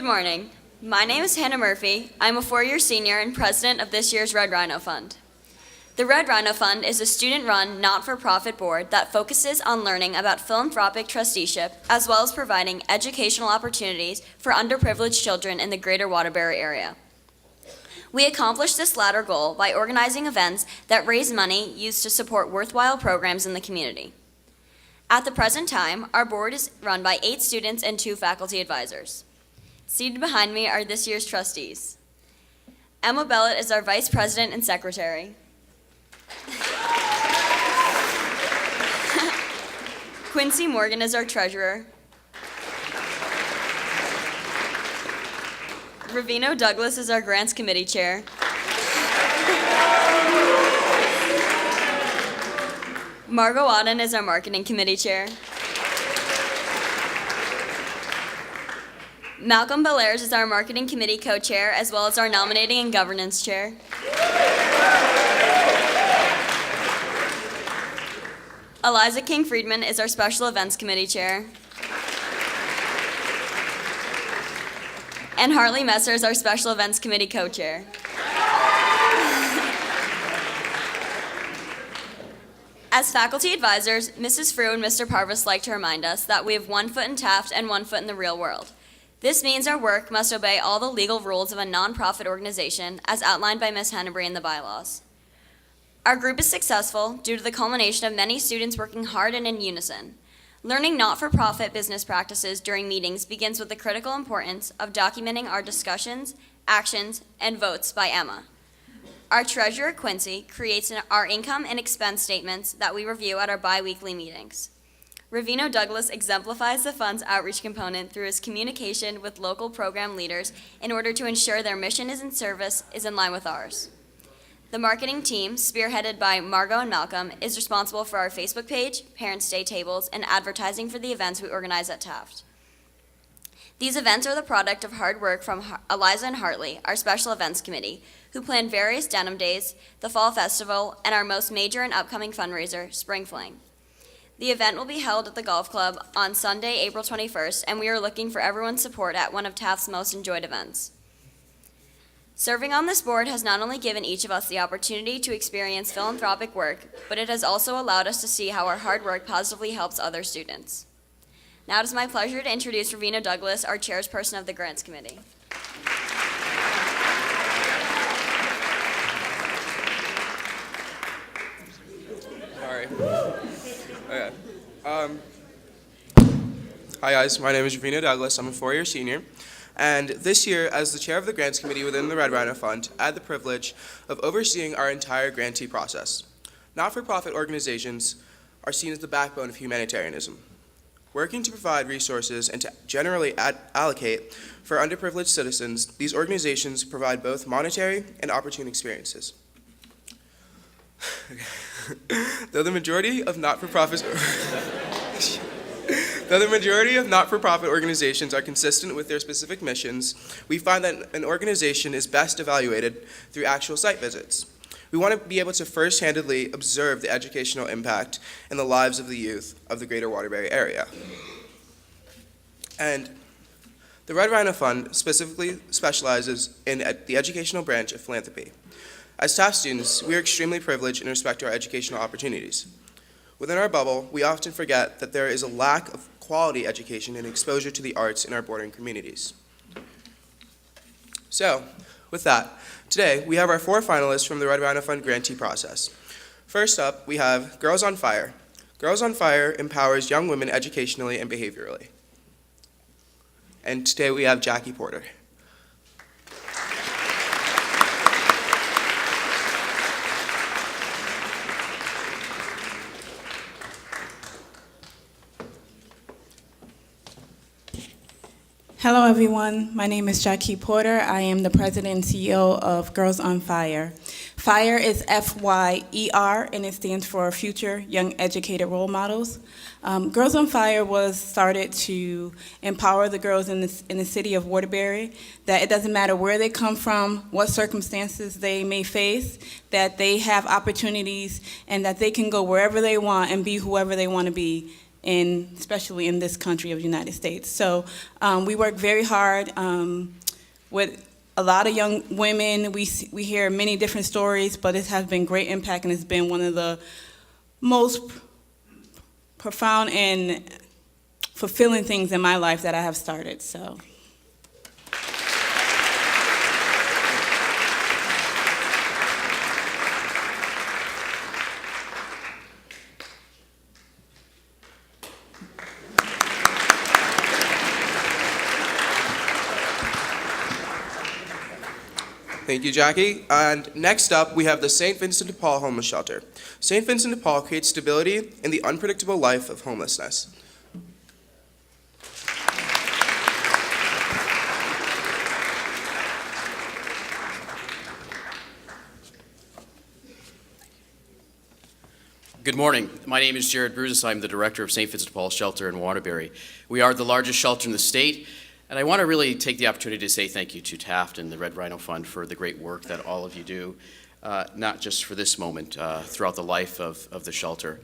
Good morning. My name is Hannah Murphy. I'm a four-year senior and president of this year's Red Rhino Fund. The Red Rhino Fund is a student-run, not-for-profit board that focuses on learning about philanthropic trusteeship, as well as providing educational opportunities for underprivileged children in the greater Waterbury area. We accomplish this latter goal by organizing events that raise money used to support worthwhile programs in the community. At the present time, our board is run by 8 students and 2 faculty advisors. Seated behind me are this year's trustees. Emma Bellett is our vice president and secretary. Quincy Morgan is our treasurer. Rhino Douglas is our grants committee chair. Margot Auden is our marketing committee chair. Malcolm Belair's is our marketing committee co-chair, as well as our nominating and governance chair. Eliza King Friedman is our special events committee chair. And Hartley Messer is our special events committee co-chair. As faculty advisors, Mrs. Frew and Mr. Parvis like to remind us that we have one foot in Taft and one foot in the real world. This means our work must obey all the legal rules of a nonprofit organization as outlined by Ms. Hennebree in the bylaws. Our group is successful due to the culmination of many students working hard and in unison. Learning not-for-profit business practices during meetings begins with the critical importance of documenting our discussions, actions, and votes by Emma. Our treasurer, Quincy, creates our income and expense statements that we review at our bi-weekly meetings. Rhino Douglas exemplifies the fund's outreach component through his communication with local program leaders in order to ensure their mission is in line with ours. The marketing team, spearheaded by Margot and Malcolm, is responsible for our Facebook page, Parents' Day tables, and advertising for the events we organize at Taft. These events are the product of hard work from Eliza and Hartley, our special events committee, who plan various denim days, the fall festival, and our most major and upcoming fundraiser, Spring Fling. The event will be held at the golf club on Sunday, April 21st, and we are looking for everyone's support at one of Taft's most enjoyed events. Serving on this board has not only given each of us the opportunity to experience philanthropic work, but it has also allowed us to see how our hard work positively helps other students. Now it is my pleasure to introduce Rhino Douglas, our chairperson of the Grants Committee. Sorry. Okay. Hi guys, my name is Rhino Douglas. I'm a four-year senior. And this year, as the chair of the Grants Committee within the Red Rhino Fund, I had the privilege of overseeing our entire grantee process. Not-for-profit organizations are seen as the backbone of humanitarianism. Working to provide resources and to generally allocate for underprivileged citizens, these organizations provide both monetary and opportune experiences. Though the majority of not-for-profit organizations are consistent with their specific missions, we find that an organization is best evaluated through actual site visits. We want to be able to first-handedly observe the educational impact in the lives of the youth of the greater Waterbury area. And the Red Rhino Fund specifically specializes in the educational branch of philanthropy. As Taft students, we are extremely privileged in respect to our educational opportunities. Within our bubble, we often forget that there is a lack of quality education and exposure to the arts in our bordering communities. So, with that, today we have our 4 finalists from the Red Rhino Fund grantee process. First up, we have Girls on Fire. Girls on Fire empowers young women educationally and behaviorally. And today we have Jackie Porter. Hello, everyone. My name is Jackie Porter. I am the president and CEO of Girls on Fire. FIRE is F-Y-E-R, and it stands for Future Young Educated Role Models. Girls on Fire was started to empower the girls in the city of Waterbury, that it doesn't matter where they come from, what circumstances they may face, that they have opportunities and that they can go wherever they want and be whoever they want to be especially in this country of the United States. So we work very hard with a lot of young women. We hear many different stories, but it has been great impact, and it's been one of the most profound and fulfilling things in my life that I have started. So. Thank you, Jackie. And next up, we have the St. Vincent de Paul Homeless Shelter. St. Vincent de Paul creates stability in the unpredictable life of homelessness. Good morning. My name is Jared Bruzis. I'm the director of St. Vincent de Paul Shelter in Waterbury. We are the largest shelter in the state, and I want to really take the opportunity to say thank you to Taft and the Red Rhino Fund for the great work that all of you do, not just for this moment, throughout the life of the shelter.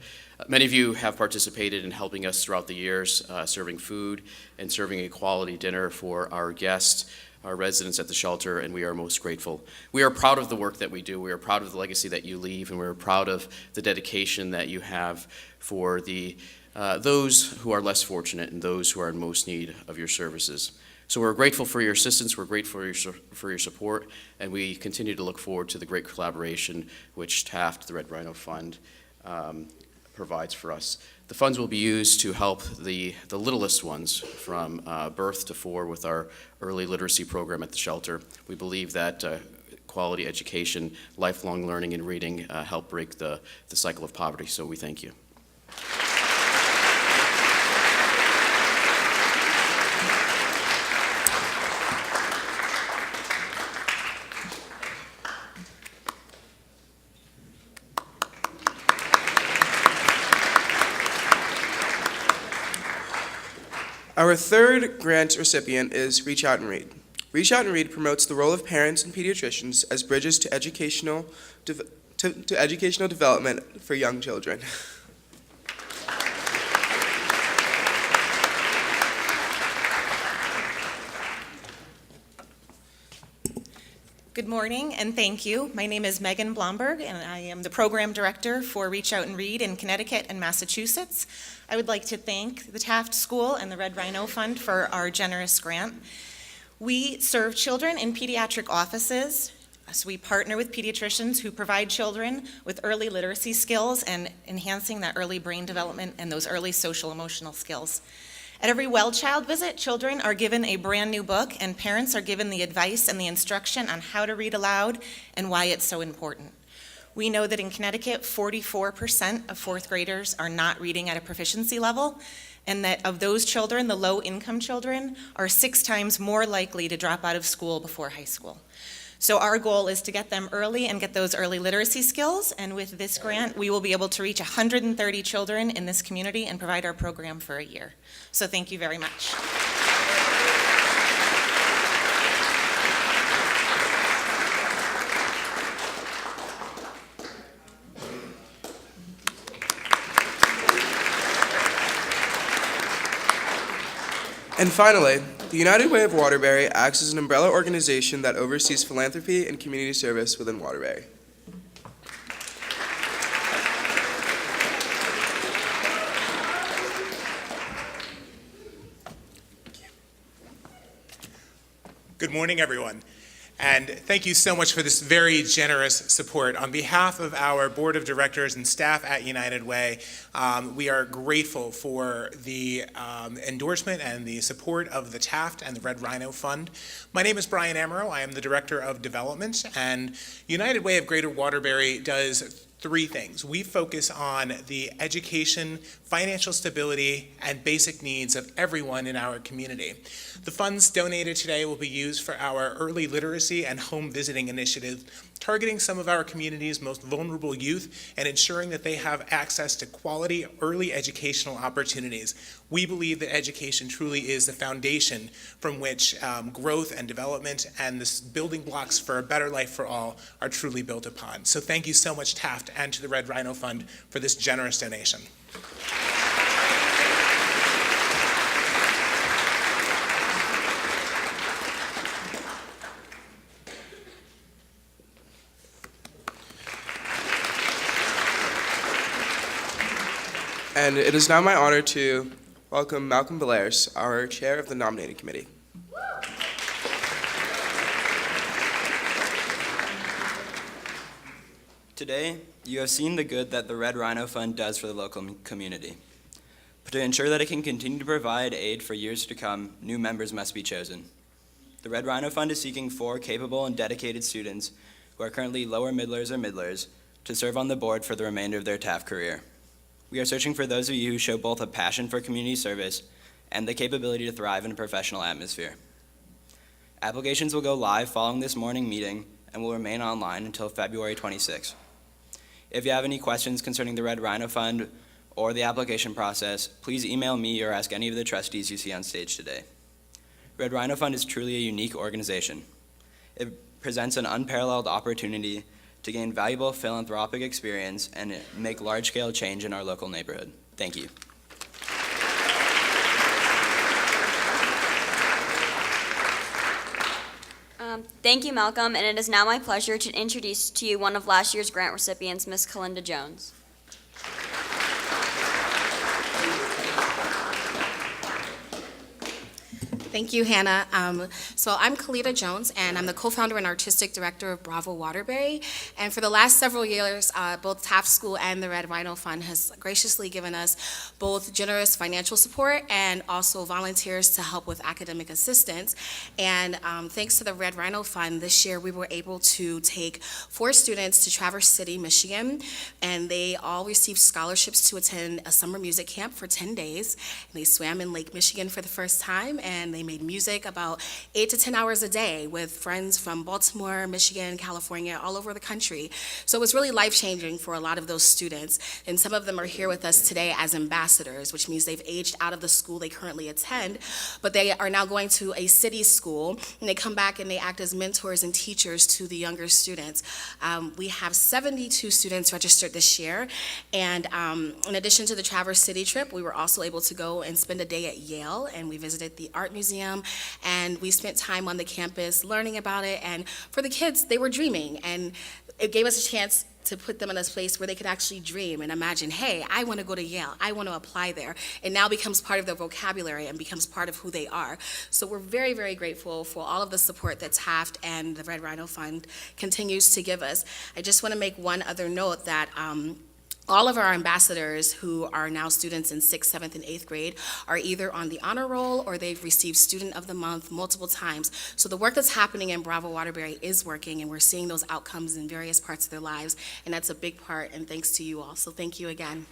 Many of you have participated in helping us throughout the years, serving food and serving a quality dinner for our guests, our residents at the shelter, and we are most grateful. We are proud of the work that we do. We are proud of the legacy that you leave, and we're proud of the dedication that you have for those who are less fortunate and those who are in most need of your services. So we're grateful for your assistance, we're grateful for your support, and we continue to look forward to the great collaboration which Taft, the Red Rhino Fund, provides for us. The funds will be used to help the littlest ones from birth to 4 with our early literacy program at the shelter. We believe that quality education, lifelong learning and reading help break the cycle of poverty, so we thank you. Our third grant recipient is Reach Out and Read. Reach Out and Read promotes the role of parents and pediatricians as bridges to educational development for young children. Good morning and thank you. My name is Megan Blomberg and I am the program director for Reach Out and Read in Connecticut and Massachusetts. I would like to thank the Taft School and the Red Rhino Fund for our generous grant. We serve children in pediatric offices, so we partner with pediatricians who provide children with early literacy skills and enhancing that early brain development and those early social emotional skills. At every well child visit, children are given a brand new book and parents are given the advice and the instruction on how to read aloud and why it's so important. We know that in Connecticut, 44% of 4th graders are not reading at a proficiency level, and that of those children, the low-income children, are 6 times more likely to drop out of school before high school. So our goal is to get them early and get those early literacy skills, and with this grant, we will be able to reach 130 children in this community and provide our program for a year. So thank you very much. And finally, the United Way of Waterbury acts as an umbrella organization that oversees philanthropy and community service within Waterbury. Good morning, everyone. And thank you so much for this very generous support. On behalf of our board of directors and staff at United Way, we are grateful for the endorsement and the support of the Taft and the Red Rhino Fund. My name is Brian Amaro. I am the Director of Development, and United Way of Greater Waterbury does 3 things. We focus on the education, financial stability, and basic needs of everyone in our community. The funds donated today will be used for our early literacy and home visiting initiative, targeting some of our community's most vulnerable youth and ensuring that they have access to quality early educational opportunities. We believe that education truly is the foundation from which growth and development and the building blocks for a better life for all are truly built upon. So thank you so much, Taft, and to the Red Rhino Fund for this generous donation. And it is now my honor to welcome Malcolm Belair's, our chair of the nominating committee. Today, you have seen the good that the Red Rhino Fund does for the local community. But to ensure that it can continue to provide aid for years to come, new members must be chosen. The Red Rhino Fund is seeking 4 capable and dedicated students who are currently lower middlers or middlers to serve on the board for the remainder of their TAF career. We are searching for those of you who show both a passion for community service and the capability to thrive in a professional atmosphere. Applications will go live following this morning meeting and will remain online until February 26. If you have any questions concerning the Red Rhino Fund or the application process, please email me or ask any of the trustees you see on stage today. Red Rhino Fund is truly a unique organization. It presents an unparalleled opportunity to gain valuable philanthropic experience and make large-scale change in our local neighborhood. Thank you. Thank you, Malcolm, and it is now my pleasure to introduce to you one of last year's grant recipients, Miss Kalinda Jones. Thank you, Hannah. So I'm Kalita Jones, and I'm the co-founder and artistic director of Bravo Waterbury. And for the last several years, both Taft School and the Red Rhino Fund has graciously given us both generous financial support and also volunteers to help with academic assistance. And thanks to the Red Rhino Fund, this year we were able to take 4 students to Traverse City, Michigan, and they all received scholarships to attend a summer music camp for 10 days. They swam in Lake Michigan for the first time, and they made music about 8 to 10 hours a day with friends from Baltimore, Michigan, California, all over the country. So it was really life-changing for a lot of those students. And some of them are here with us today as ambassadors, which means they've aged out of the school they currently attend, but they are now going to a city school, and they come back and they act as mentors and teachers to the younger students. We have 72 students registered this year, and in addition to the Traverse City trip, we were also able to go and spend a day at Yale, and we visited the Art Museum, and we spent time on the campus learning about it. And for the kids, they were dreaming, and it gave us a chance to put them in a place where they could actually dream and imagine, hey, I want to go to Yale, I want to apply there. It now becomes part of their vocabulary and becomes part of who they are. So we're very, very grateful for all of the support that Taft and the Red Rhino Fund continues to give us. I just want to make one other note that all of our ambassadors who are now students in 6th, 7th, and 8th grade are either on the honor roll or they've received Student of the Month multiple times. So the work that's happening in Bravo Waterbury is working, and we're seeing those outcomes in various parts of their lives, and that's a big part, and thanks to you all. So thank you again.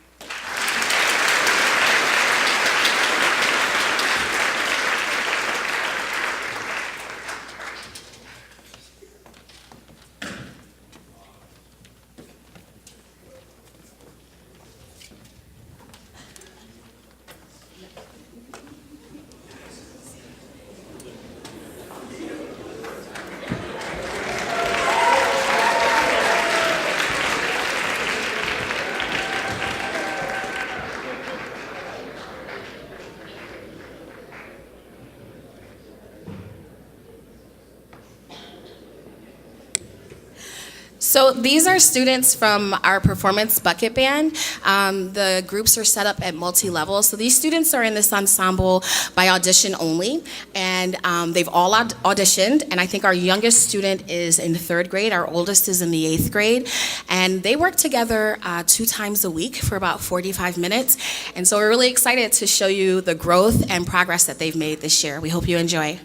So these are students from our performance bucket band. The groups are set up at multi-level. So these students are in this ensemble by audition only, and they've all auditioned, and I think our youngest student is in 3rd grade, our oldest is in the 8th grade, and they work together 2 times a week for about 45 minutes, and so we're really excited to show you the growth and progress that they've made this year. We hope you enjoy.